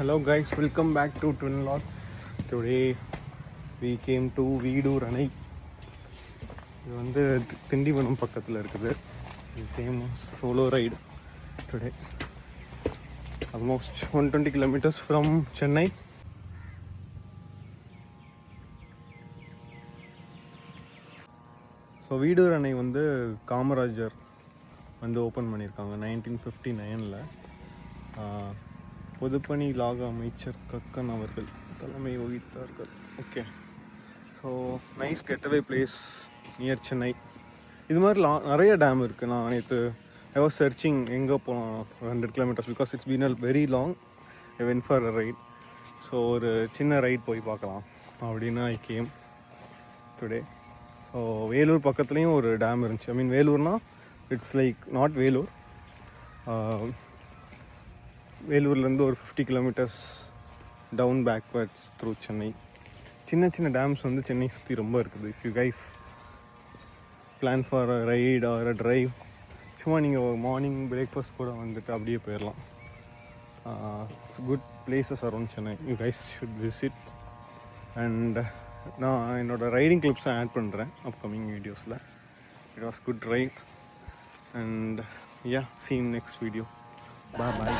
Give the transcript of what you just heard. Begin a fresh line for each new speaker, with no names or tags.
Hello guys, welcome back to Twin Locks. Today we came to Veedur Anai. இது வந்து திண்டிவனம் பக்கத்தில் இருக்குது. We came solo ride today. Almost 120 kilometers from Chennai. So Veedur அணை வந்து காமராஜர் வந்து open பண்ணியிருக்காங்க 1959. பொதுப்பணி லாக அமைச்சர் கக்கன் அவர்கள் தலைமை வகித்தார்கள். Okay, so nice getaway place near Chennai. இது மாதிரி நிறைய டேம் இருக்குது. நான் நேற்று ஐ வாஸ் சர்ச்சிங் எங்கே போகலாம் 100 kilometers because it's been a very long. I went for a ride. So ஒரு சின்ன ரைட் போய் பார்க்கலாம் அப்படின்னு I came today. So Vellore பக்கத்துலேயும் ஒரு டேம் இருந்துச்சு. ஐ மீன் வேலூர்னா இட்ஸ் லைக் நாட் வேலூர். வேலூர்லேருந்து ஒரு 50 kilometers down backwards through Chennai. சின்ன சின்ன டேம்ஸ் வந்து சென்னை சுற்றி ரொம்ப இருக்குது. If you guys plan for a ride or a drive, சும்மா நீங்கள் மார்னிங் பிரேக்ஃபாஸ்ட் கூட வந்துட்டு அப்படியே போயிடலாம். Good places around Chennai. You guys should visit. And நான் என்னோடய ரைடிங் கிளிப்ஸை ஆட் பண்ணுறேன் அப்கமிங் வீடியோஸில். It was good right and yeah, see you in next video. Bye bye.